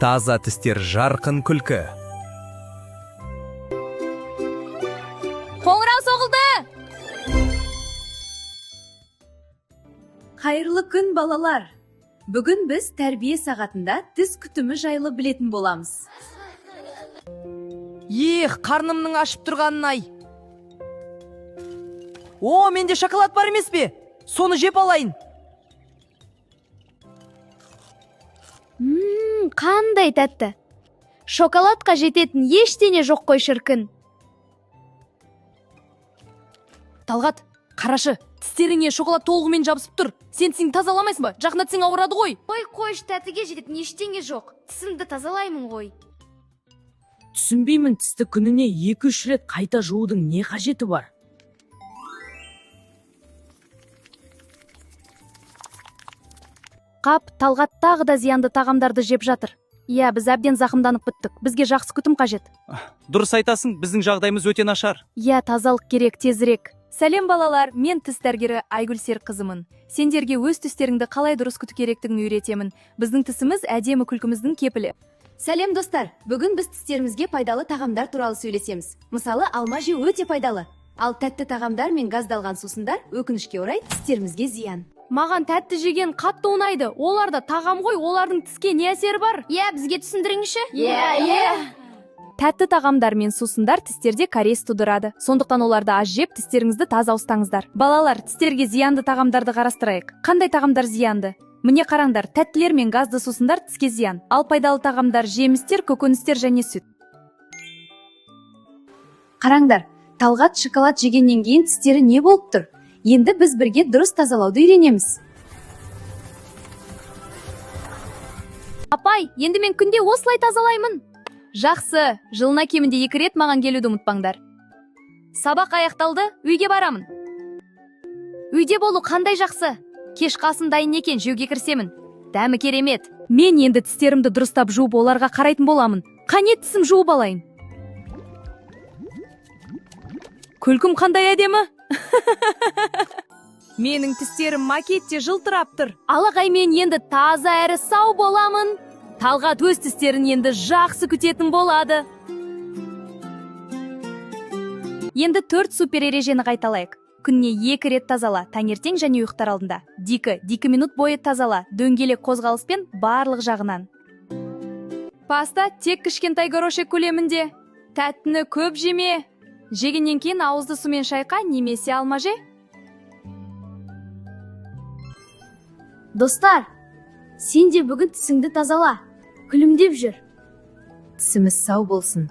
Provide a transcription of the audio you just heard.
Таза тістер жарқын күлкі. Қоңырау соғылды! Қайырлы күн, балалар! Бүгін біз тәрбие сағатында тіс күтімі жайлы білетін боламыз. Қарнымның ашып тұрғанын ай. Менде шоколад бар емес пе? Соны жеп алайын. Қандай тәтті. Шоколадқа жететін ештеңе жоқ қой шіркін. Талғат, қарашы, тістеріңе шоколад толығымен жабысып тұр. Сен тісіңді тазаламайсың ба? Жақында тісің ауырады ғой. Қойшы, тәтіге жететін ештеңе жоқ. Тісімді тазалаймын ғой. Түсінбеймін, тісті күніне 2-3 рет қайта жуудың не қажеті бар? Қап, Талғат тағы да зиянды тағамдарды жеп жатыр. Біз әбден зақымданып біттік. Бізге жақсы күтім қажет. Дұрыс айтасың, біздің жағдайымыз өте нашар. Тазалық керек тезірек. Сәлем балалар, мен тіс дәрігері Айгүл Серікқызымын. Сендерге өз тістеріңді қалай дұрыс күту керектігін үйретемін. Біздің тісіміз әдемі күлкіміздің кепілі. Сәлем достар, бүгін біз тістерімізге пайдалы тағамдар туралы сөйлесеміз. Мысалы, алма жеу өте пайдалы. Ал тәтті тағамдар мен газдалған сусындар өкінішке орай тістерімізге зиян. Маған тәтті жеген қатты ұнайды. Оларда тағам ғой, олардың тіске не әсері бар? Бізге түсіндіріңізші? Тәтті тағамдар мен сусындар тістерде кариес тудырады. Сондықтан оларды аз жеп, тістеріңізді таза ұстаңыздар. Балалар, тістерге зиянды тағамдарды қарастырайық. Қандай тағамдар зиянды? Міне қараңдар, тәттілер мен газды сусындар тіске зиян. Ал пайдалы тағамдар жемістер, көкөністер және сүт. Қараңдар, Талғат шоколад жегеннен кейін тістері не болып тұр? Енді біз бірге дұрыс тазалауды үйренеміз. Апай, енді мен күнде осылай тазалаймын. Жақсы, жылына кемінде 2 рет маған келуді ұмытпаңдар. Сабақ аяқталды, үйге барамын. Үйде болу қандай жақсы. Кеш қасым дайын екен, жеуге кірсемін. Дәмі керемет. Мен енді тістерімді дұрыстап жуып, оларға қарайтын боламын. Қане тісім жуып алайын. Күлкім қандай әдемі? Менің тістерім макетте жылтырап тұр. Алағай, мен енді таза әрі сау боламын. Талғат өз тістерін енді жақсы күтетін болады. Енді 4 супер ережені қайталайық. Күніне 2 рет тазала, таңертең және ұйықтар алдында. 2 минут бойы тазала, дөңгелек қозғалыспен барлық жағынан. Паста тек кішкентай горошек көлемінде. Тәттіні көп жеме. Жегеннен кейін ауызды сумен шайқа, немесе алма же. Достар, сен де бүгін тісіңді тазала. Күлімдеп жүр. Тісіміз сау болсын.